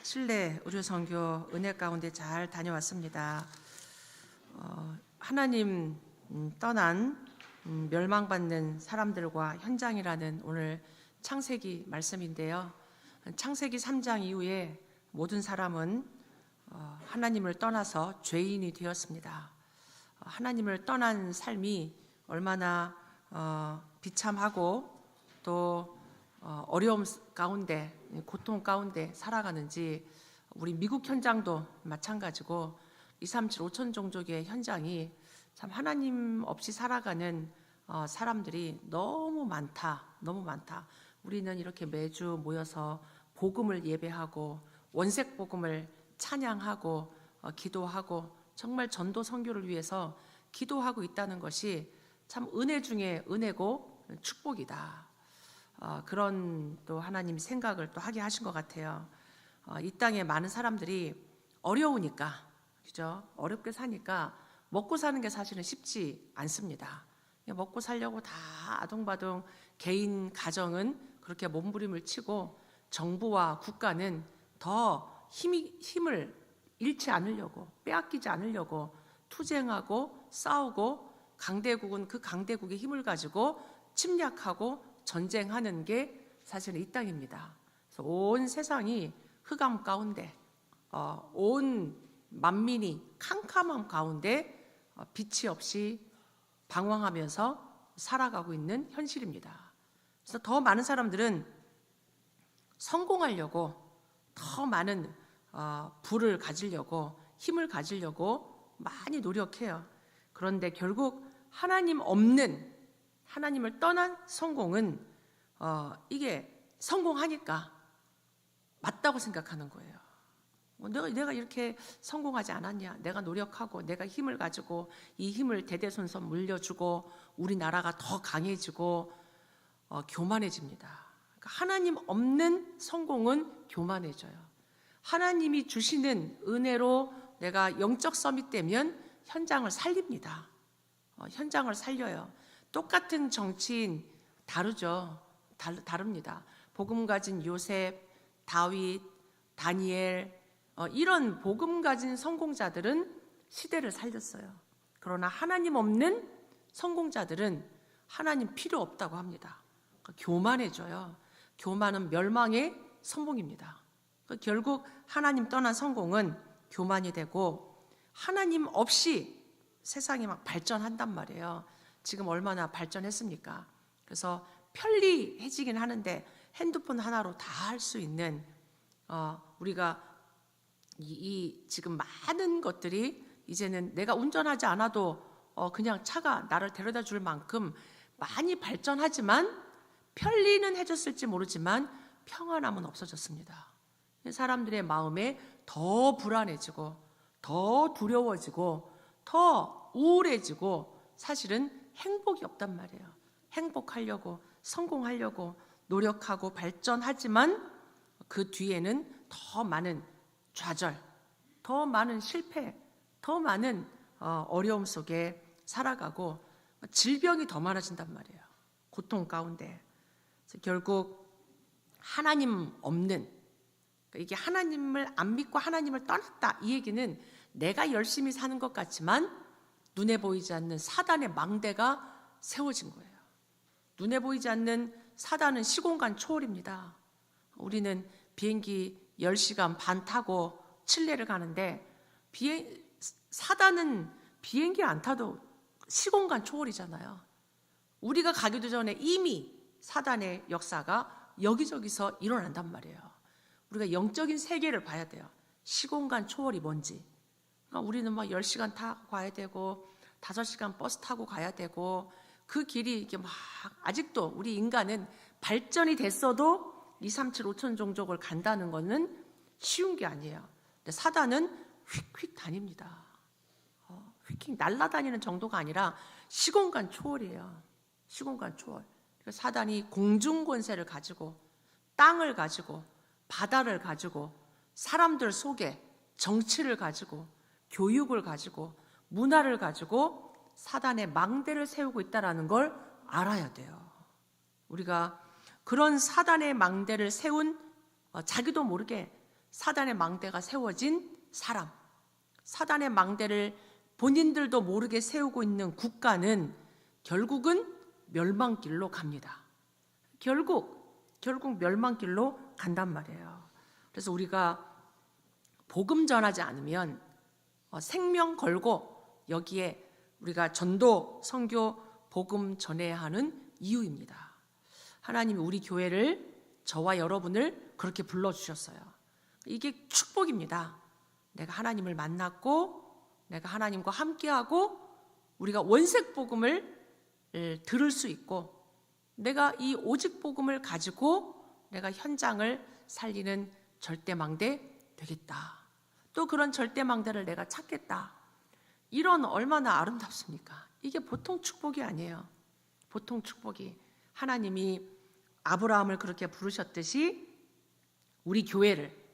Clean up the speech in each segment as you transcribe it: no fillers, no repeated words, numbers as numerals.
실내 의료선교 은혜 가운데 잘 다녀왔습니다. 하나님 떠난 멸망받는 사람들과 현장이라는 오늘 창세기 말씀인데요. 창세기 3장 이후에 모든 사람은 하나님을 떠나서 죄인이 되었습니다. 하나님을 떠난 삶이 얼마나 비참하고 또 어려움 가운데, 고통 가운데 살아가는지 우리 미국 현장도 마찬가지고 237 5천 종족의 현장이 참 하나님 없이 살아가는 사람들이 너무 많다. 우리는 이렇게 매주 모여서 복음을 예배하고 원색 복음을 찬양하고 기도하고 정말 전도 선교를 위해서 기도하고 있다는 것이 참 은혜 중에 은혜고 축복이다. 그런 또 하나님 생각을 또 하게 하신 것 같아요. 이 땅에 많은 사람들이 어려우니까, 그죠? 어렵게 사니까 먹고 사는 게 사실은 쉽지 않습니다. 먹고 살려고 다 아둥바둥 개인 가정은 그렇게 몸부림을 치고 정부와 국가는 더 힘을 잃지 않으려고, 빼앗기지 않으려고 투쟁하고 싸우고 강대국은 그 강대국의 힘을 가지고 침략하고 전쟁하는 게 사실은 이 땅입니다. 그래서 온 세상이 흑암 가운데, 온 만민이 캄캄함 가운데 빛이 없이 방황하면서 살아가고 있는 현실입니다. 그래서 더 많은 사람들은 성공하려고 더 많은 부를 가지려고 힘을 가지려고 많이 노력해요. 그런데 결국 하나님 없는, 하나님을 떠난 성공은 이게 성공하니까 맞다고 생각하는 거예요. 내가 이렇게 성공하지 않았냐? 내가 노력하고 내가 힘을 가지고 이 힘을 대대손손 물려주고 우리나라가 더 강해지고 교만해집니다. 그러니까 하나님 없는 성공은 교만해져요. 하나님이 주시는 은혜로 내가 영적 서밋 되면 현장을 살립니다. 현장을 살려요. 똑같은 정치인 다르죠. 다릅니다. 복음 가진 요셉, 다윗, 다니엘 이런 복음 가진 성공자들은 시대를 살렸어요. 그러나 하나님 없는 성공자들은 하나님 필요 없다고 합니다. 교만해져요. 교만은 멸망의 선봉입니다. 결국 하나님 떠난 성공은 교만이 되고 하나님 없이 세상이 막 발전한단 말이에요. 지금 얼마나 발전했습니까? 그래서 편리해지긴 하는데 핸드폰 하나로 다 할 수 있는 우리가 이 지금 많은 것들이 이제는 내가 운전하지 않아도 그냥 차가 나를 데려다 줄 만큼 많이 발전하지만 편리는 해줬을지 모르지만 평안함은 없어졌습니다. 사람들의 마음에 더 불안해지고 더 두려워지고 더 우울해지고 사실은 행복이 없단 말이에요. 행복하려고 성공하려고 노력하고 발전하지만 그 뒤에는 더 많은 좌절, 더 많은 실패, 더 많은 어려움 속에 살아가고 질병이 더 많아진단 말이에요. 고통 가운데. 그래서 결국 하나님 없는, 이게 하나님을 안 믿고 하나님을 떠났다 이 얘기는 내가 열심히 사는 것 같지만 눈에 보이지 않는 사단의 망대가 세워진 거예요. 눈에 보이지 않는 사단은 시공간 초월입니다. 우리는 비행기 10시간 반 타고 칠레를 가는데 사단은 비행기 안 타도 시공간 초월이잖아요. 우리가 가기도 전에 이미 사단의 역사가 여기저기서 일어난단 말이에요. 우리가 영적인 세계를 봐야 돼요. 시공간 초월이 뭔지. 우리는 막 10시간 타고 가야 되고 5시간 버스 타고 가야 되고 그 길이 이렇게 막 아직도 우리 인간은 발전이 됐어도 237 5천 종족을 간다는 것은 쉬운 게 아니에요. 근데 사단은 휙휙 다닙니다. 휙휙 날아다니는 정도가 아니라 시공간 초월이에요. 시공간 초월. 사단이 공중 권세를 가지고 땅을 가지고 바다를 가지고 사람들 속에 정치를 가지고 교육을 가지고 문화를 가지고 사단의 망대를 세우고 있다는 걸 알아야 돼요. 우리가 그런 사단의 망대를 세운 자기도 모르게 사단의 망대가 세워진 사람, 사단의 망대를 본인들도 모르게 세우고 있는 국가는 결국은 멸망길로 갑니다. 결국 멸망길로 간단 말이에요. 그래서 우리가 복음 전하지 않으면 생명 걸고 여기에 우리가 전도, 선교, 복음 전해야 하는 이유입니다. 하나님이 우리 교회를, 저와 여러분을 그렇게 불러주셨어요. 이게 축복입니다. 내가 하나님을 만났고 내가 하나님과 함께하고 우리가 원색 복음을 들을 수 있고 내가 이 오직 복음을 가지고 내가 현장을 살리는 절대망대 되겠다. 또 그런 절대망대를 내가 찾겠다. 이런 얼마나 아름답습니까? 이게 보통 축복이 아니에요. 보통 축복이. 하나님이 아브라함을 그렇게 부르셨듯이 우리 교회를,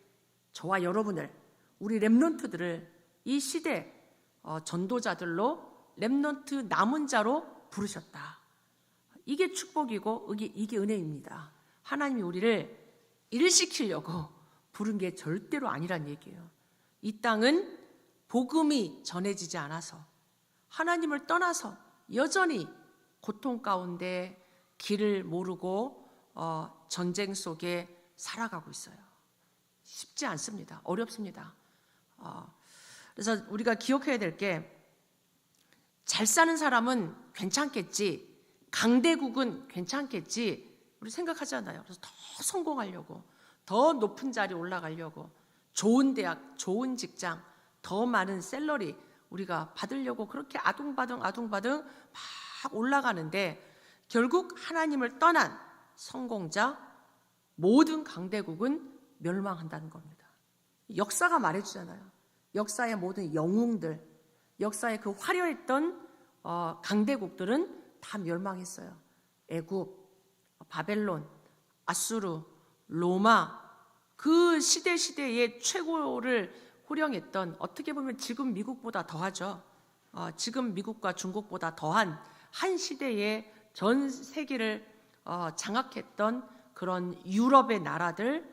저와 여러분을, 우리 렘넌트들을 이 시대 전도자들로 렘넌트 남은 자로 부르셨다. 이게 축복이고 이게 은혜입니다. 하나님이 우리를 일시키려고 부른 게 절대로 아니란 얘기예요. 이 땅은 복음이 전해지지 않아서 하나님을 떠나서 여전히 고통 가운데 길을 모르고 전쟁 속에 살아가고 있어요. 쉽지 않습니다. 어렵습니다. 그래서 우리가 기억해야 될 게 잘 사는 사람은 괜찮겠지, 강대국은 괜찮겠지 우리 생각하잖아요. 그래서 더 성공하려고, 더 높은 자리 올라가려고, 좋은 대학, 좋은 직장, 더 많은 샐러리 우리가 받으려고 그렇게 아둥바둥 막 올라가는데 결국 하나님을 떠난 성공자, 모든 강대국은 멸망한다는 겁니다. 역사가 말해주잖아요. 역사의 모든 영웅들, 역사의 그 화려했던 강대국들은 다 멸망했어요. 애굽, 바벨론, 아수르, 로마, 그 시대의 최고를 호령했던, 어떻게 보면 지금 미국보다 더하죠. 지금 미국과 중국보다 더한 한 시대의 전 세계를 장악했던 그런 유럽의 나라들,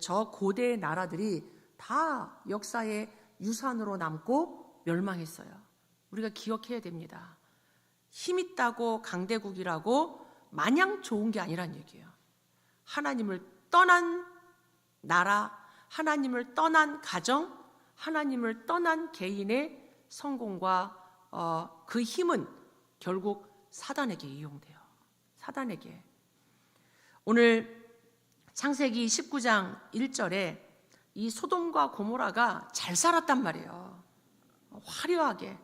저 고대의 나라들이 다 역사의 유산으로 남고 멸망했어요. 우리가 기억해야 됩니다. 힘있다고 강대국이라고 마냥 좋은 게 아니란 얘기예요. 하나님을 떠난 나라, 하나님을 떠난 가정, 하나님을 떠난 개인의 성공과 그 힘은 결국 사단에게 이용돼요. 사단에게. 오늘 창세기 19장 1절에 이 소돔과 고모라가 잘 살았단 말이에요. 화려하게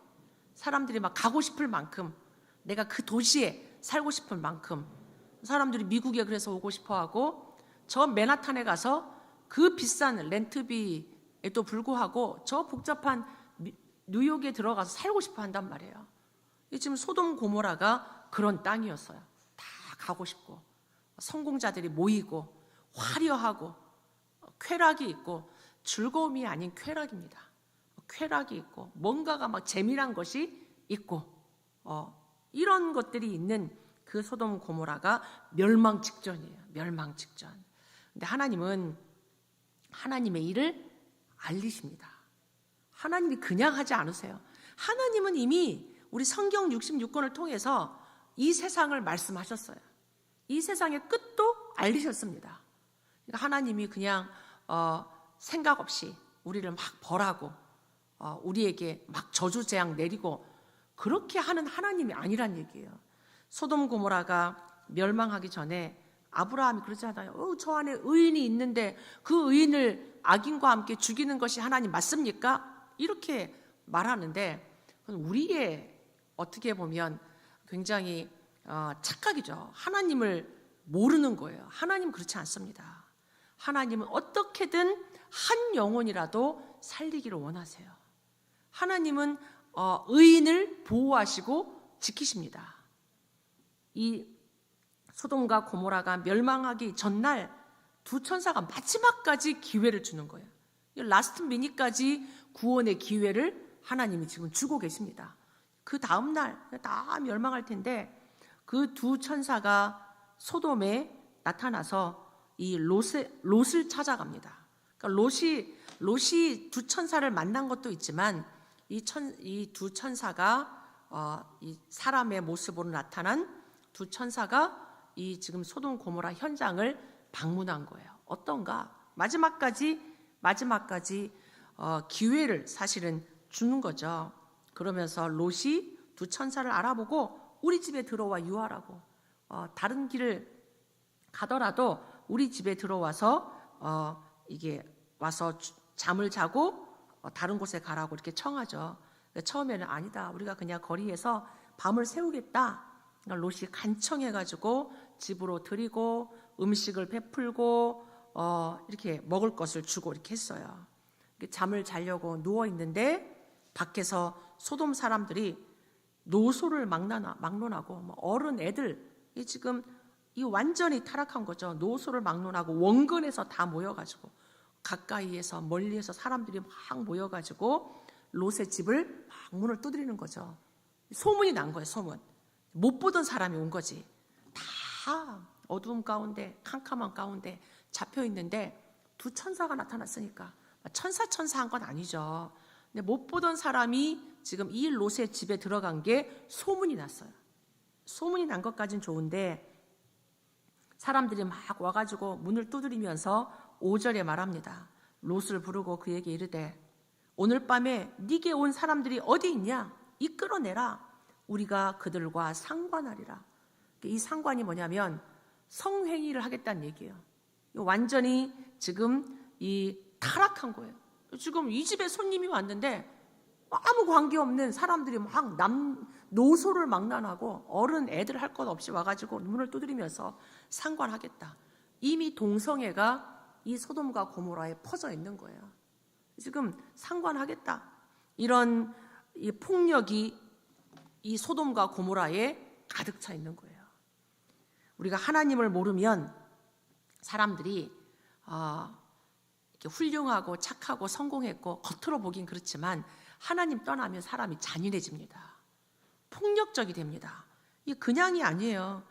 사람들이 막 가고 싶을 만큼, 내가 그 도시에 살고 싶을 만큼 사람들이 미국에 그래서 오고 싶어하고, 저 맨하탄에 가서 그 비싼 렌트비에도 불구하고 저 복잡한 뉴욕에 들어가서 살고 싶어 한단 말이에요. 지금 소돔 고모라가 그런 땅이었어요. 다 가고 싶고, 성공자들이 모이고, 화려하고, 쾌락이 있고, 즐거움이 아닌 쾌락입니다. 쾌락이 있고, 뭔가가 막 재미난 것이 있고, 이런 것들이 있는 그 소돔 고모라가 멸망 직전이에요. 멸망 직전. 근데 하나님은 하나님의 일을 알리십니다. 하나님이 그냥 하지 않으세요. 하나님은 이미 우리 성경 66권을 통해서 이 세상을 말씀하셨어요. 이 세상의 끝도 알리셨습니다. 그러니까 하나님이 그냥 생각 없이 우리를 막 벌하고 우리에게 막 저주재앙 내리고 그렇게 하는 하나님이 아니란 얘기예요. 소돔 고모라가 멸망하기 전에 아브라함이 그러잖아요. 저 안에 의인이 있는데 그 의인을 악인과 함께 죽이는 것이 하나님 맞습니까? 이렇게 말하는데 우리의 어떻게 보면 굉장히 착각이죠. 하나님을 모르는 거예요. 하나님 그렇지 않습니다. 하나님은 어떻게든 한 영혼이라도 살리기를 원하세요. 하나님은 의인을 보호하시고 지키십니다. 이 소돔과 고모라가 멸망하기 전날 두 천사가 마지막까지 기회를 주는 거예요. 라스트 미니까지 구원의 기회를 하나님이 지금 주고 계십니다. 그 다음 날 다 멸망할 텐데 그 두 천사가 소돔에 나타나서 이 롯을 찾아갑니다. 그러니까 롯이 두 천사를 만난 것도 있지만 이 두 천사가 이 사람의 모습으로 나타난 두 천사가 이 지금 소돔 고모라 현장을 방문한 거예요. 어떤가? 마지막까지 기회를 사실은 주는 거죠. 그러면서 롯이 두 천사를 알아보고 우리 집에 들어와 유하라고, 다른 길을 가더라도 우리 집에 들어와서 이게 와서 잠을 자고 다른 곳에 가라고 이렇게 청하죠. 처음에는 아니다, 우리가 그냥 거리에서 밤을 새우겠다. 롯이 간청해가지고 집으로 들이고 음식을 베풀고 이렇게 먹을 것을 주고 이렇게 했어요. 잠을 자려고 누워 있는데 밖에서 소돔 사람들이 노소를 막론하고 어른 애들, 지금 이 완전히 타락한 거죠. 노소를 막론하고 원근에서 다 모여가지고 가까이에서 멀리에서 사람들이 막 모여가지고 롯의 집을 막 문을 두드리는 거죠. 소문이 난 거예요. 소문. 못 보던 사람이 온 거지. 다 어두움 가운데 캄캄한 가운데 잡혀 있는데 두 천사가 나타났으니까 천사한 건 아니죠. 근데 못 보던 사람이 지금 이 롯의 집에 들어간 게 소문이 났어요. 소문이 난 것까진 좋은데 사람들이 막 와가지고 문을 두드리면서 5절에 말합니다. 롯을 부르고 그에게 이르되 오늘 밤에 네게 온 사람들이 어디 있냐? 이끌어내라. 우리가 그들과 상관하리라. 이 상관이 뭐냐면 성행위를 하겠다는 얘기예요. 완전히 지금 이 타락한 거예요. 지금 이 집에 손님이 왔는데 아무 관계없는 사람들이 막 노소를 막론하고 어른 애들 할 것 없이 와가지고 문을 두드리면서 상관하겠다. 이미 동성애가 이 소돔과 고모라에 퍼져 있는 거예요. 지금 상관하겠다. 이런 이 폭력이 이 소돔과 고모라에 가득 차 있는 거예요. 우리가 하나님을 모르면 사람들이 이렇게 훌륭하고 착하고 성공했고 겉으로 보긴 그렇지만 하나님 떠나면 사람이 잔인해집니다. 폭력적이 됩니다. 이게 그냥이 아니에요.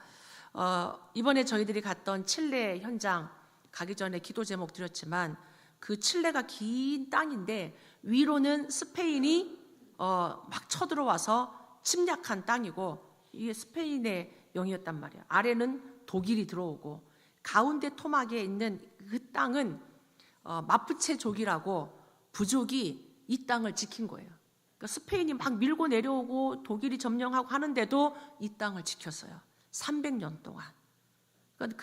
이번에 저희들이 갔던 칠레 현장 가기 전에 기도 제목 드렸지만 그 칠레가 긴 땅인데 위로는 스페인이 막 쳐들어와서 침략한 땅이고 이게 스페인의 영이었단 말이에요. 아래는 독일이 들어오고 가운데 토막에 있는 그 땅은 마푸체족이라고 부족이 이 땅을 지킨 거예요. 그러니까 스페인이 막 밀고 내려오고 독일이 점령하고 하는데도 이 땅을 지켰어요. 300년 동안. 그러니까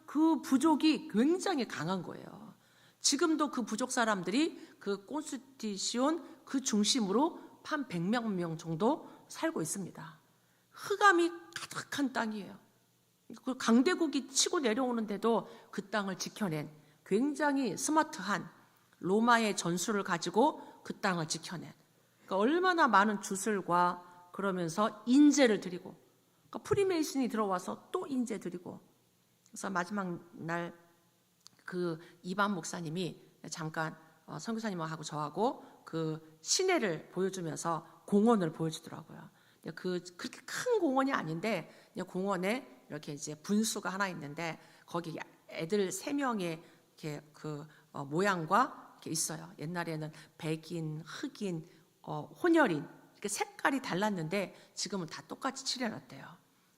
그 부족이 굉장히 강한 거예요. 지금도 그 부족 사람들이 그 콘스티시온 그 중심으로 한 100명 명 정도 살고 있습니다. 흑암이 가득한 땅이에요. 그 강대국이 치고 내려오는데도 그 땅을 지켜낸 굉장히 스마트한 로마의 전술을 가지고 그 땅을 지켜낸, 그러니까 얼마나 많은 주술과 그러면서 인재를 드리고, 그러니까 프리메이슨이 들어와서 또 인재 드리고. 그래서 마지막 날 그 이반 목사님이 잠깐 선교사님하고 저하고 그 시내를 보여주면서 공원을 보여주더라고요. 그렇게 큰 공원이 아닌데 공원에 이렇게 이제 분수가 하나 있는데 거기 애들 3명의 이렇게 그 모양과 이렇게 있어요. 옛날에는 백인, 흑인, 혼혈인 이렇게 색깔이 달랐는데 지금은 다 똑같이 칠해놨대요.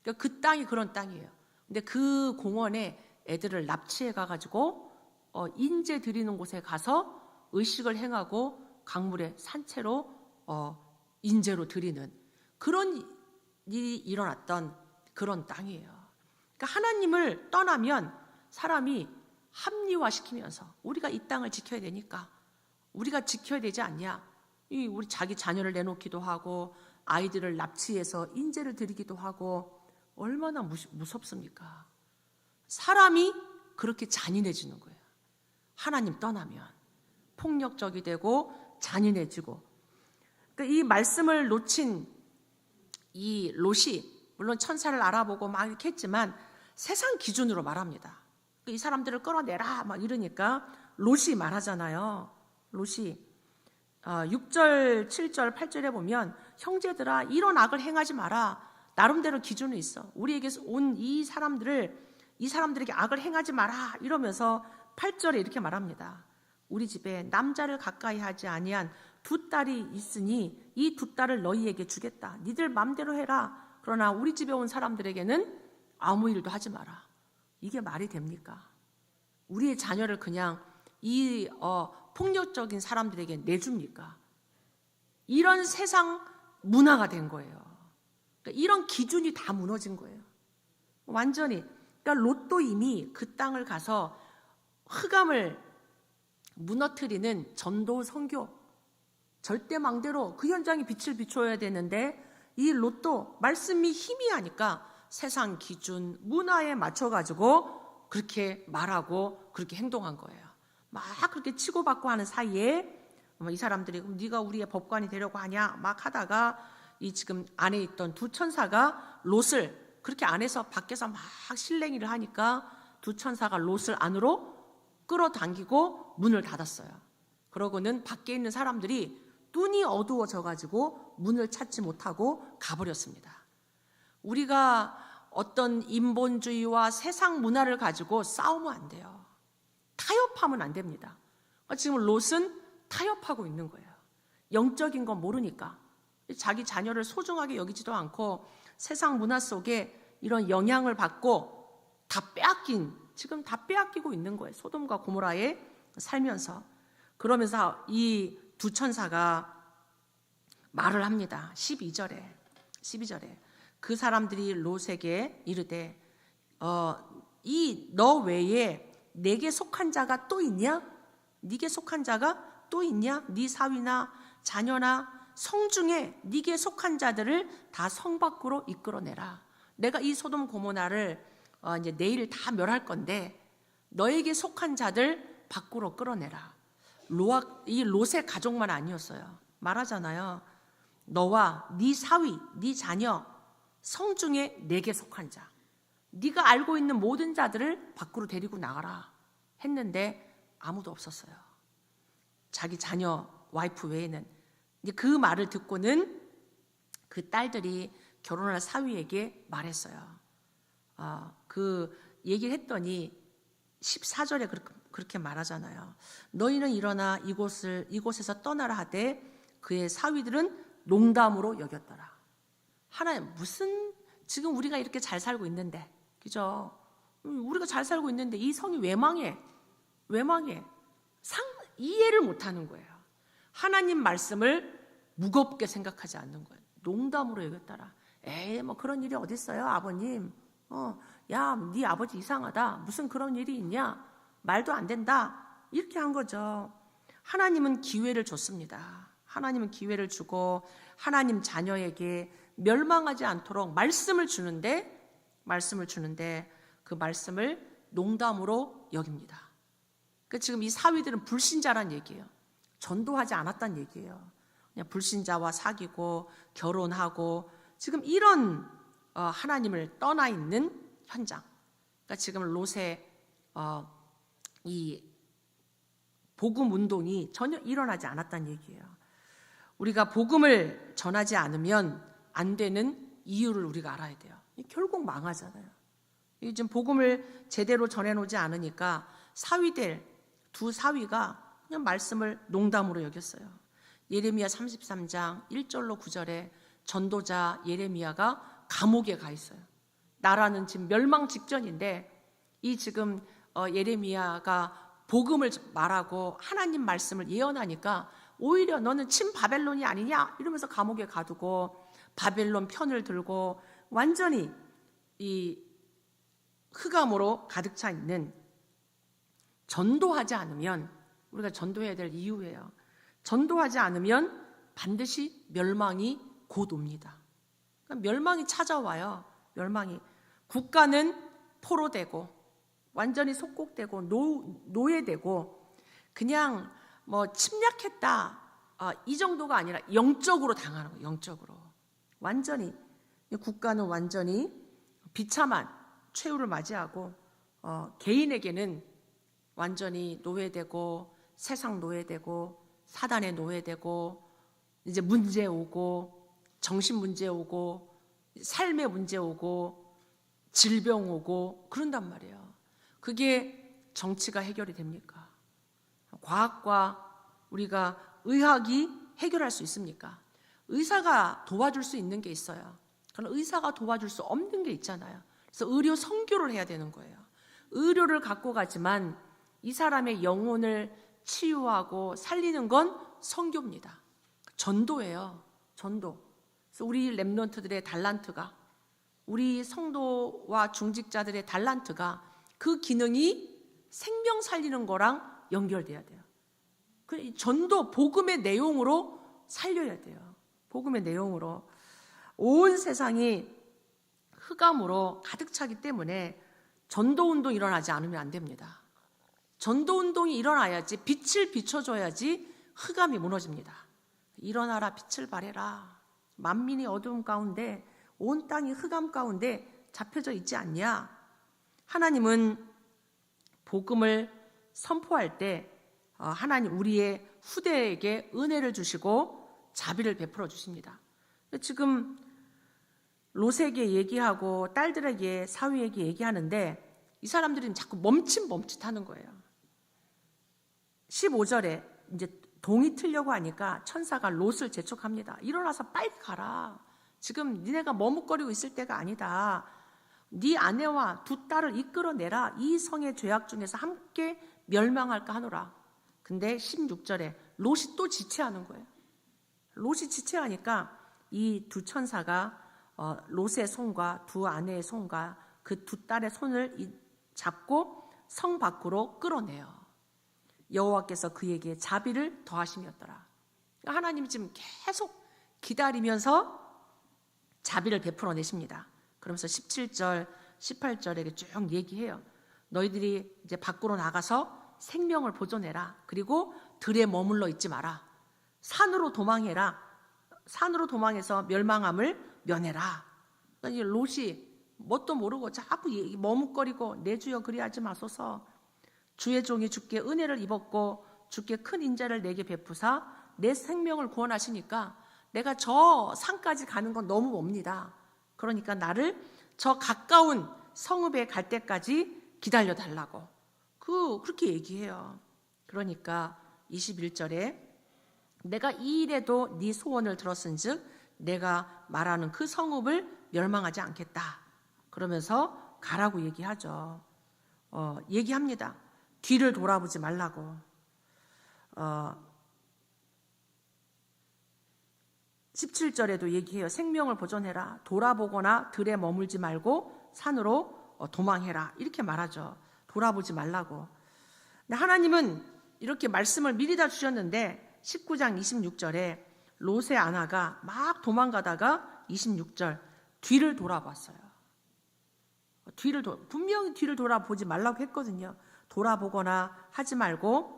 그러니까 그 땅이 그런 땅이에요. 근데 그 공원에 애들을 납치해 가가지고 인재 드리는 곳에 가서 의식을 행하고 강물에 산채로 인재로 드리는 그런 일이 일어났던 그런 땅이에요. 그러니까 하나님을 떠나면 사람이 합리화시키면서 우리가 이 땅을 지켜야 되니까 우리가 지켜야 되지 않냐, 우리 자기 자녀를 내놓기도 하고 아이들을 납치해서 인재를 드리기도 하고 얼마나 무섭습니까? 사람이 그렇게 잔인해지는 거예요. 하나님 떠나면 폭력적이 되고 잔인해지고. 그러니까 이 말씀을 놓친 이 롯이 물론 천사를 알아보고 막 이렇게 했지만 세상 기준으로 말합니다. 이 사람들을 끌어내라 막 이러니까 롯이 말하잖아요. 롯이 6절, 7절, 8절에 보면 형제들아 이런 악을 행하지 마라. 나름대로 기준이 있어. 우리에게 온 이 사람들에게 악을 행하지 마라 이러면서 8절에 이렇게 말합니다. 우리 집에 남자를 가까이 하지 아니한 두 딸이 있으니 이 두 딸을 너희에게 주겠다. 니들 맘대로 해라. 그러나 우리 집에 온 사람들에게는 아무 일도 하지 마라. 이게 말이 됩니까? 우리의 자녀를 그냥 이 폭력적인 사람들에게 내줍니까? 이런 세상 문화가 된 거예요. 그러니까 이런 기준이 다 무너진 거예요. 완전히. 그러니까 롯도 이미 그 땅을 가서 흑암을 무너뜨리는 전도 선교, 절대망대로 그 현장에 빛을 비춰야 되는데 이 롯도 말씀이 희미하니까 세상 기준, 문화에 맞춰가지고 그렇게 말하고 그렇게 행동한 거예요. 막 그렇게 치고받고 하는 사이에 이 사람들이 그럼 네가 우리의 법관이 되려고 하냐 막 하다가 이 지금 안에 있던 두 천사가 롯을 그렇게 안에서 밖에서 막 실랭이를 하니까 두 천사가 롯을 안으로 끌어당기고 문을 닫았어요. 그러고는 밖에 있는 사람들이 눈이 어두워져 가지고 문을 찾지 못하고 가버렸습니다. 우리가 어떤 인본주의와 세상 문화를 가지고 싸우면 안 돼요. 타협하면 안 됩니다. 지금 롯은 타협하고 있는 거예요. 영적인 건 모르니까 자기 자녀를 소중하게 여기지도 않고 세상 문화 속에 이런 영향을 받고 지금 다 빼앗기고 있는 거예요. 소돔과 고모라에 살면서. 그러면서 이 두 천사가 말을 합니다. 12절에 그 사람들이 롯에게 이르되 이 너 외에 내게 속한 자가 또 있냐? 네게 속한 자가 또 있냐? 네 사위나 자녀나 성중에 네게 속한 자들을 다 성 밖으로 이끌어내라. 내가 이 소돔 고모라를 이제 내일 다 멸할 건데 너에게 속한 자들 밖으로 끌어내라. 이 롯의 가족만 아니었어요. 말하잖아요. 너와 네 사위, 네 자녀, 성중에 내게 속한 자, 네가 알고 있는 모든 자들을 밖으로 데리고 나가라 했는데 아무도 없었어요. 자기 자녀, 와이프 외에는. 이제 그 말을 듣고는 그 딸들이 결혼할 사위에게 말했어요. 그 얘기를 했더니 14절에 그렇게 말하잖아요. 너희는 일어나 이곳에서 떠나라 하되 그의 사위들은 농담으로 여겼더라. 하나님, 지금 우리가 이렇게 잘 살고 있는데, 그죠? 우리가 잘 살고 있는데 이 성이 왜 망해? 이해를 못 하는 거예요. 하나님 말씀을 무겁게 생각하지 않는 거예요. 농담으로 여겼더라. 에이, 뭐 그런 일이 어디 있어요, 아버님? 야, 네 아버지 이상하다. 무슨 그런 일이 있냐? 말도 안 된다. 이렇게 한 거죠. 하나님은 기회를 줬습니다. 하나님은 기회를 주고 하나님 자녀에게 멸망하지 않도록 말씀을 주는데 그 말씀을 농담으로 여깁니다. 그러니까 지금 이 사위들은 불신자란 얘기예요. 전도하지 않았단 얘기예요. 그냥 불신자와 사귀고 결혼하고 지금 이런 하나님을 떠나 있는 현장. 그러니까 지금 롯의 이 복음 운동이 전혀 일어나지 않았다는 얘기예요. 우리가 복음을 전하지 않으면 안 되는 이유를 우리가 알아야 돼요. 결국 망하잖아요. 지금 복음을 제대로 전해놓지 않으니까 두 사위가 그냥 말씀을 농담으로 여겼어요. 예레미야 33장 1절로 9절에 전도자 예레미야가 감옥에 가 있어요. 나라는 지금 멸망 직전인데 이 지금 예레미야가 복음을 말하고 하나님 말씀을 예언하니까 오히려 너는 친바벨론이 아니냐 이러면서 감옥에 가두고 바벨론 편을 들고 완전히 이 흑암으로 가득 차 있는, 전도하지 않으면, 우리가 전도해야 될 이유예요. 전도하지 않으면 반드시 멸망이 곧 옵니다. 그러니까 멸망이 찾아와요. 멸망이. 국가는 포로되고 완전히 속국되고 노예되고 그냥 뭐 침략했다 이 정도가 아니라 영적으로 당하는 거예요. 영적으로 완전히 국가는 완전히 비참한 최후를 맞이하고 개인에게는 완전히 노예되고 세상 노예되고 사단의 노예되고 이제 문제 오고 정신 문제 오고 삶의 문제 오고 질병 오고 그런단 말이에요. 그게 정치가 해결이 됩니까? 과학과 우리가 의학이 해결할 수 있습니까? 의사가 도와줄 수 있는 게 있어요. 그러나 의사가 도와줄 수 없는 게 있잖아요. 그래서 의료 선교를 해야 되는 거예요. 의료를 갖고 가지만 이 사람의 영혼을 치유하고 살리는 건 선교입니다. 전도예요. 전도. 그래서 우리 렘넌트들의 달란트가, 우리 성도와 중직자들의 달란트가, 그 기능이 생명 살리는 거랑 연결돼야 돼요. 그 전도, 복음의 내용으로 살려야 돼요. 복음의 내용으로. 온 세상이 흑암으로 가득 차기 때문에 전도운동이 일어나지 않으면 안 됩니다. 전도운동이 일어나야지, 빛을 비춰줘야지 흑암이 무너집니다. 일어나라, 빛을 발해라. 만민이 어두움 가운데, 온 땅이 흑암 가운데 잡혀져 있지 않냐? 하나님은 복음을 선포할 때 하나님 우리의 후대에게 은혜를 주시고 자비를 베풀어 주십니다. 지금 롯에게 얘기하고 딸들에게, 사위에게 얘기하는데 이 사람들은 자꾸 멈칫멈칫하는 거예요. 15절에 이제 동이 틀려고 하니까 천사가 롯을 재촉합니다. 일어나서 빨리 가라. 지금 니네가 머뭇거리고 있을 때가 아니다. 네 아내와 두 딸을 이끌어내라. 이 성의 죄악 중에서 함께 멸망할까 하노라. 근데 16절에 롯이 또 지체하는 거예요. 롯이 지체하니까 이 두 천사가 롯의 손과 두 아내의 손과 그 두 딸의 손을 잡고 성 밖으로 끌어내요. 여호와께서 그에게 자비를 더하심이었더라. 하나님이 지금 계속 기다리면서 자비를 베풀어 내십니다. 그러면서 17절, 18절에 쭉 얘기해요. 너희들이 이제 밖으로 나가서 생명을 보존해라. 그리고 들에 머물러 있지 마라. 산으로 도망해라. 산으로 도망해서 멸망함을 면해라. 그러니까 롯이 뭣도 모르고 자꾸 머뭇거리고 내 주여 그리하지 마소서. 주의 종이 주께 은혜를 입었고 주께 큰 인자를 내게 베푸사 내 생명을 구원하시니까 내가 저 산까지 가는 건 너무 멉니다. 그러니까 나를 저 가까운 성읍에 갈 때까지 기다려 달라고. 그렇게 얘기해요. 그러니까 21절에 내가 이 일에도 네 소원을 들었은즉 내가 말하는 그 성읍을 멸망하지 않겠다. 그러면서 가라고 얘기하죠. 얘기합니다. 뒤를 돌아보지 말라고. 17절에도 얘기해요. 생명을 보존해라. 돌아보거나 들에 머물지 말고 산으로 도망해라. 이렇게 말하죠. 돌아보지 말라고. 근데 하나님은 이렇게 말씀을 미리 다 주셨는데 19장 26절에 롯의 아내가 막 도망가다가 26절 뒤를 돌아봤어요. 분명히 뒤를 돌아보지 말라고 했거든요. 돌아보거나 하지 말고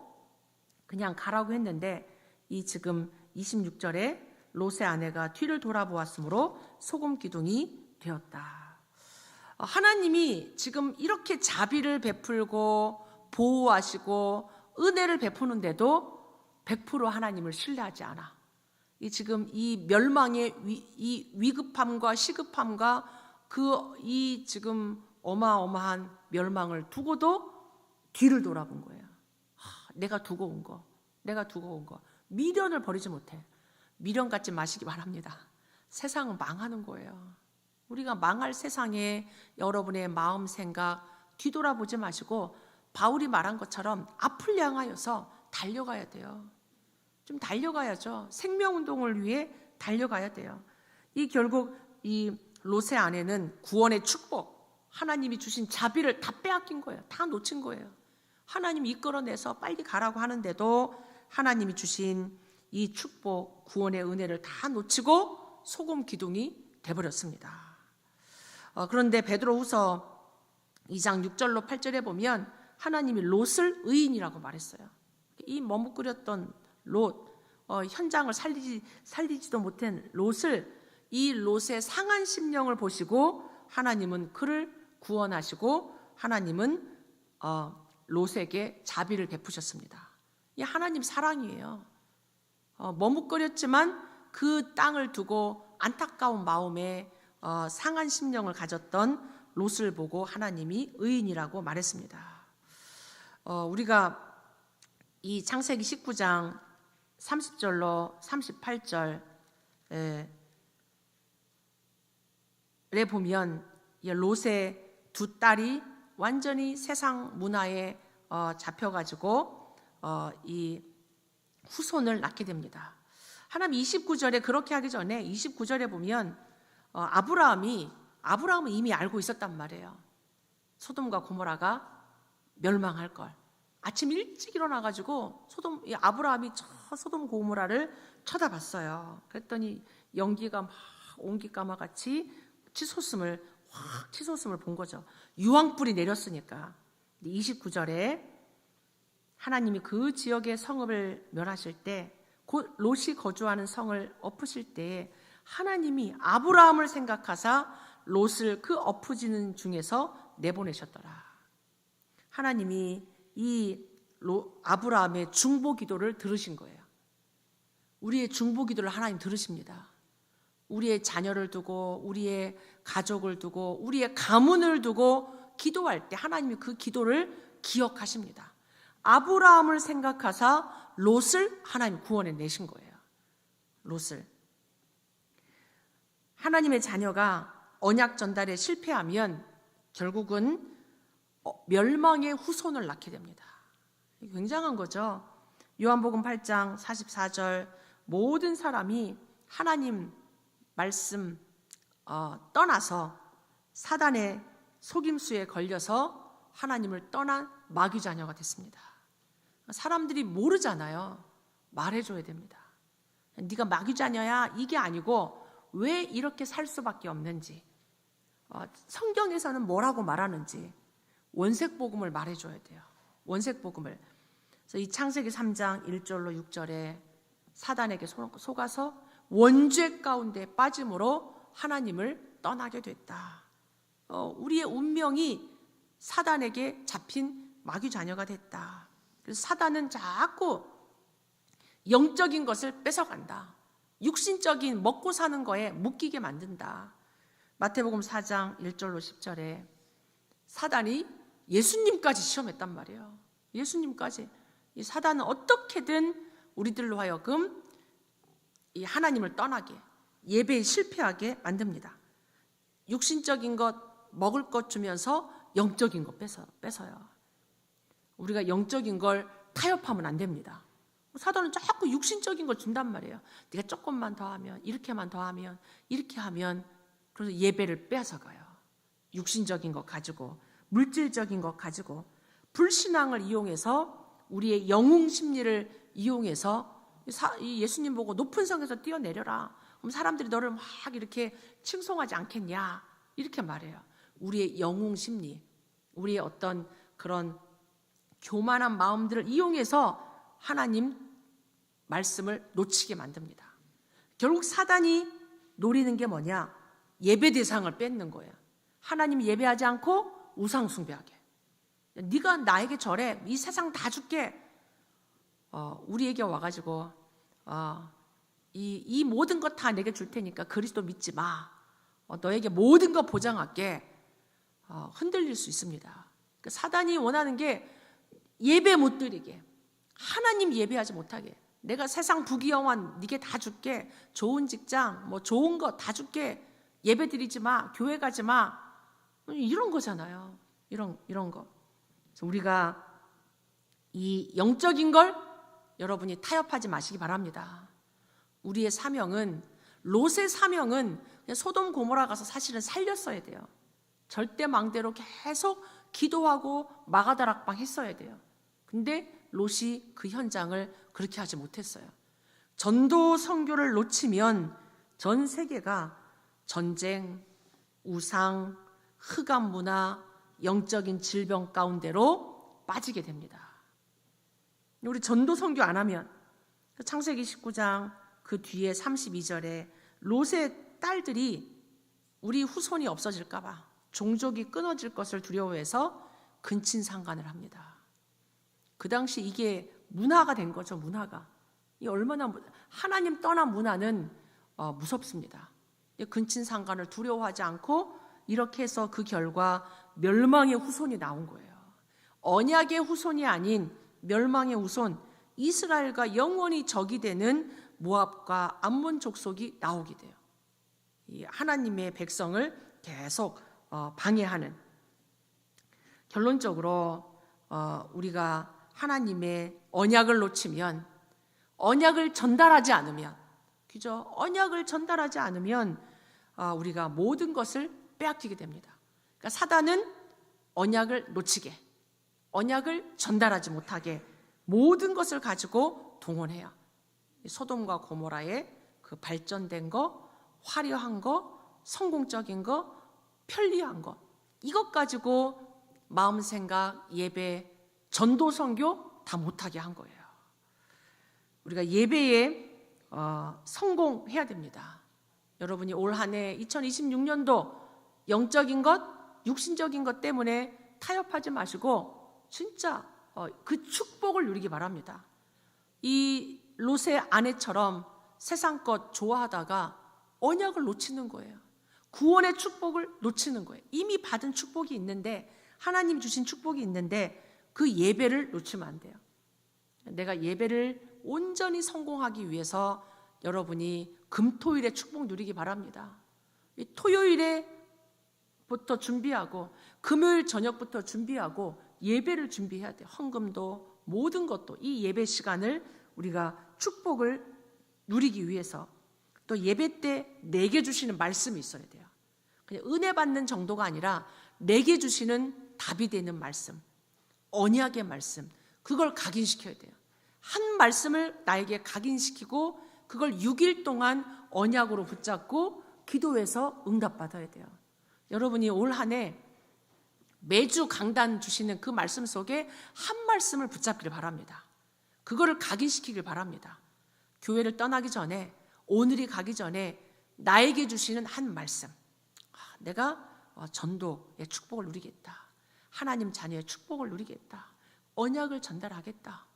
그냥 가라고 했는데 이 지금 26절에 롯의 아내가 뒤를 돌아보았으므로 소금 기둥이 되었다. 하나님이 지금 이렇게 자비를 베풀고 보호하시고 은혜를 베푸는데도 100% 하나님을 신뢰하지 않아. 지금 이 멸망의 이 위급함과 시급함과 이 지금 어마어마한 멸망을 두고도 뒤를 돌아본 거예요. 내가 두고 온 거. 미련을 버리지 못해. 미련 갖지 마시기 바랍니다. 세상은 망하는 거예요. 우리가 망할 세상에 여러분의 마음 생각 뒤돌아보지 마시고 바울이 말한 것처럼 앞을 향하여서 달려가야 돼요. 좀 달려가야죠. 생명운동을 위해 달려가야 돼요. 결국 이 롯의 아내는 구원의 축복, 하나님이 주신 자비를 다 빼앗긴 거예요. 다 놓친 거예요. 하나님이 이끌어내서 빨리 가라고 하는데도 하나님이 주신 이 축복, 구원의 은혜를 다 놓치고 소금 기둥이 돼버렸습니다. 그런데 베드로후서 2장 6절로 8절에 보면 하나님이 롯을 의인이라고 말했어요. 이 머뭇거렸던 롯, 현장을 살리지도 못한 롯을, 이 롯의 상한 심령을 보시고 하나님은 그를 구원하시고 하나님은 롯에게 자비를 베푸셨습니다. 이 하나님 사랑이에요. 머뭇거렸지만 그 땅을 두고 안타까운 마음에 상한 심령을 가졌던 롯을 보고 하나님이 의인이라고 말했습니다. 우리가 이 창세기 19장 30절로 38절에 보면 롯의 두 딸이 완전히 세상 문화에 잡혀가지고 이 후손을 낳게 됩니다. 하나님 29절에 그렇게 하기 전에 29절에 보면 아브라함은 이미 알고 있었단 말이에요. 소돔과 고모라가 멸망할 걸. 아침 일찍 일어나가지고 아브라함이 저 소돔 고모라를 쳐다봤어요. 그랬더니 연기가 막 옹기까마 같이 치솟음을 본 거죠. 유황불이 내렸으니까. 29절에 하나님이 그 지역의 성읍을 멸하실 때, 곧 롯이 거주하는 성을 엎으실 때 하나님이 아브라함을 생각하사 롯을 그 엎어지는 중에서 내보내셨더라. 하나님이 이 아브라함의 중보 기도를 들으신 거예요. 우리의 중보 기도를 하나님 들으십니다. 우리의 자녀를 두고, 우리의 가족을 두고, 우리의 가문을 두고 기도할 때 하나님이 그 기도를 기억하십니다. 아브라함을 생각하사 롯을 하나님 구원해 내신 거예요. 롯을. 하나님의 자녀가 언약 전달에 실패하면 결국은 멸망의 후손을 낳게 됩니다. 굉장한 거죠. 요한복음 8장 44절 모든 사람이 하나님 말씀 떠나서 사단의 속임수에 걸려서 하나님을 떠난 마귀 자녀가 됐습니다. 사람들이 모르잖아요. 말해줘야 됩니다. 네가 마귀 자녀야 이게 아니고 왜 이렇게 살 수밖에 없는지, 성경에서는 뭐라고 말하는지 원색복음을 말해줘야 돼요. 원색복음을. 그래서 이 창세기 3장 1절로 6절에 사단에게 속아서 원죄 가운데 빠짐으로 하나님을 떠나게 됐다. 우리의 운명이 사단에게 잡힌 마귀 자녀가 됐다. 그래서 사단은 자꾸 영적인 것을 뺏어간다. 육신적인 먹고 사는 거에 묶이게 만든다. 마태복음 4장 1절로 10절에 사단이 예수님까지 시험했단 말이에요. 예수님까지. 이 사단은 어떻게든 우리들로 하여금 이 하나님을 떠나게, 예배에 실패하게 만듭니다. 육신적인 것, 먹을 것 주면서 영적인 것 뺏어요. 우리가 영적인 걸 타협하면 안 됩니다. 사단은 자꾸 육신적인 걸 준단 말이에요. 네가 조금만 더 하면, 이렇게만 더 하면, 이렇게 하면, 그래서 예배를 뺏어가요. 육신적인 것 가지고, 물질적인 것 가지고, 불신앙을 이용해서 우리의 영웅 심리를 이용해서 예수님 보고 높은 성에서 뛰어내려라. 그럼 사람들이 너를 막 이렇게 칭송하지 않겠냐? 이렇게 말해요. 우리의 영웅 심리, 우리의 어떤 그런 교만한 마음들을 이용해서 하나님 말씀을 놓치게 만듭니다. 결국 사단이 노리는 게 뭐냐? 예배 대상을 뺏는 거예요. 하나님 예배하지 않고 우상 숭배하게. 네가 나에게 절해. 이 세상 다 줄게. 우리에게 와가지고 이 모든 것 다 내게 줄 테니까 그리스도 믿지 마. 너에게 모든 거 보장할게. 흔들릴 수 있습니다. 사단이 원하는 게 예배 못 드리게, 하나님 예배하지 못하게, 내가 세상 부귀영화 네게 다 줄게, 좋은 직장, 뭐 좋은 거 다 줄게, 예배 드리지 마, 교회 가지 마, 이런 거잖아요. 이런 거. 그래서 우리가 이 영적인 걸 여러분이 타협하지 마시기 바랍니다. 우리의 사명은, 롯의 사명은 그냥 소돔 고모라 가서 사실은 살렸어야 돼요. 절대 망대로 계속 기도하고 마가다락방 했어야 돼요. 근데 롯이 그 현장을 그렇게 하지 못했어요. 전도 선교를 놓치면 전 세계가 전쟁, 우상, 흑암 문화, 영적인 질병 가운데로 빠지게 됩니다. 우리 전도 선교 안 하면 창세기 19장 그 뒤에 32절에 롯의 딸들이 우리 후손이 없어질까 봐, 종족이 끊어질 것을 두려워해서 근친상간을 합니다. 그 당시 이게 문화가 된 거죠. 문화가. 이 얼마나 하나님 떠난 문화는 무섭습니다. 근친상간을 두려워하지 않고 이렇게 해서 그 결과 멸망의 후손이 나온 거예요. 언약의 후손이 아닌 멸망의 후손, 이스라엘과 영원히 적이 되는 모압과 암몬 족속이 나오게 돼요. 이 하나님의 백성을 계속 방해하는. 결론적으로 우리가 하나님의 언약을 놓치면, 언약을 전달하지 않으면, 그죠? 언약을 전달하지 않으면 우리가 모든 것을 빼앗기게 됩니다. 그러니까 사단은 언약을 놓치게, 언약을 전달하지 못하게 모든 것을 가지고 동원해요. 소돔과 고모라의 그 발전된 거, 화려한 거, 성공적인 거, 편리한 거, 이것 가지고 마음 생각, 예배, 전도 선교 다 못하게 한 거예요. 우리가 예배에 성공해야 됩니다. 여러분이 올 한 해 2026년도 영적인 것, 육신적인 것 때문에 타협하지 마시고 진짜 그 축복을 누리기 바랍니다. 이 롯의 아내처럼 세상 것 좋아하다가 언약을 놓치는 거예요. 구원의 축복을 놓치는 거예요. 이미 받은 축복이 있는데, 하나님 주신 축복이 있는데 그 예배를 놓치면 안 돼요. 내가 예배를 온전히 성공하기 위해서 여러분이 금토일의 축복 누리기 바랍니다. 토요일에부터 준비하고 금요일 저녁부터 준비하고 예배를 준비해야 돼요. 헌금도 모든 것도 이 예배 시간을 우리가 축복을 누리기 위해서. 또 예배 때 내게 주시는 말씀이 있어야 돼요. 그냥 은혜 받는 정도가 아니라 내게 주시는 답이 되는 말씀, 언약의 말씀, 그걸 각인시켜야 돼요. 한 말씀을 나에게 각인시키고 그걸 6일 동안 언약으로 붙잡고 기도해서 응답받아야 돼요. 여러분이 올 한 해 매주 강단 주시는 그 말씀 속에 한 말씀을 붙잡기를 바랍니다. 그거를 각인시키길 바랍니다. 교회를 떠나기 전에, 오늘이 가기 전에 나에게 주시는 한 말씀, 내가 전도의 축복을 누리겠다, 하나님 자녀의 축복을 누리겠다, 언약을 전달하겠다,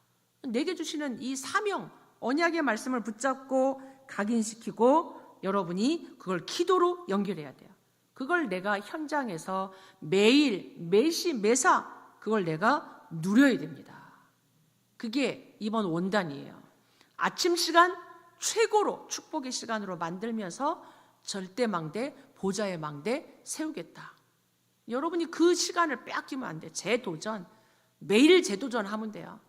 내게 주시는 이 사명, 언약의 말씀을 붙잡고 각인시키고 여러분이 그걸 기도로 연결해야 돼요. 그걸 내가 현장에서 매일, 매시, 매사 그걸 내가 누려야 됩니다. 그게 이번 원단이에요. 아침 시간 최고로 축복의 시간으로 만들면서 절대 망대, 보좌의 망대 세우겠다. 여러분이 그 시간을 빼앗기면 안 돼. 재도전, 매일 재도전 하면 돼요.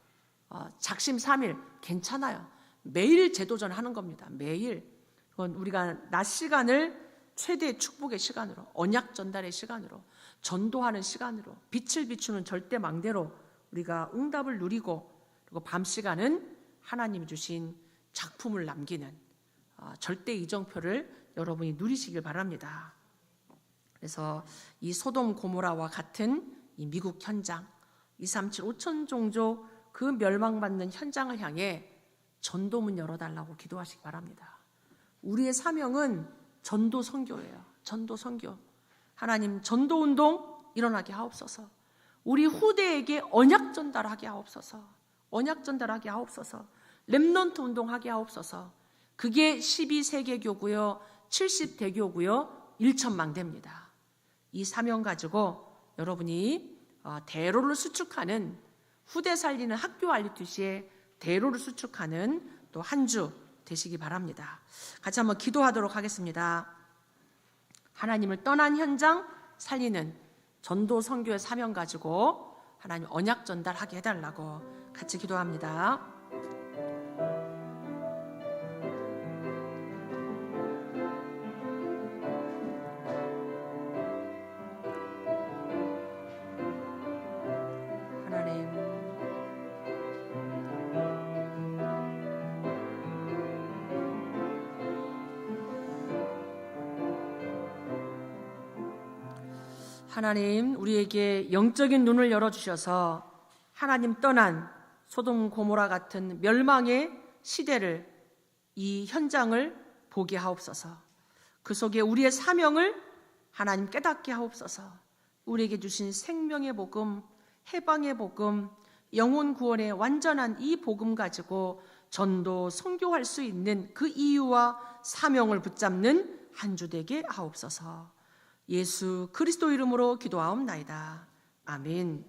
작심삼일 괜찮아요. 매일 재도전 하는 겁니다. 매일. 그건 우리가 낮 시간을 최대의 축복의 시간으로, 언약 전달의 시간으로, 전도하는 시간으로, 빛을 비추는 절대 망대로 우리가 응답을 누리고, 그리고 밤 시간은 하나님이 주신 작품을 남기는 절대 이정표를 여러분이 누리시길 바랍니다. 그래서 이 소돔 고모라와 같은 이 미국 현장, 237 5천 종족 그 멸망받는 현장을 향해 전도문 열어달라고 기도하시기 바랍니다. 우리의 사명은 전도 선교예요. 전도 선교. 하나님 전도 운동 일어나게 하옵소서. 우리 후대에게 언약 전달하게 하옵소서. 언약 전달하게 하옵소서. 렘넌트 운동하게 하옵소서. 그게 12세계교고요, 70대교고요, 1천망대입니다. 이 사명 가지고 여러분이 대로를 수축하는, 후대 살리는 학교 알리투시에 대로를 수축하는 또 한 주 되시기 바랍니다. 같이 한번 기도하도록 하겠습니다. 하나님을 떠난 현장 살리는 전도 선교의 사명 가지고 하나님 언약 전달하게 해달라고 같이 기도합니다. 하나님, 우리에게 영적인 눈을 열어주셔서 하나님 떠난 소돔 고모라 같은 멸망의 시대를, 이 현장을 보게 하옵소서. 그 속에 우리의 사명을 하나님 깨닫게 하옵소서. 우리에게 주신 생명의 복음, 해방의 복음, 영혼 구원의 완전한 이 복음 가지고 전도, 선교할 수 있는 그 이유와 사명을 붙잡는 한 주 되게 하옵소서. 예수 그리스도 이름으로 기도하옵나이다. 아멘.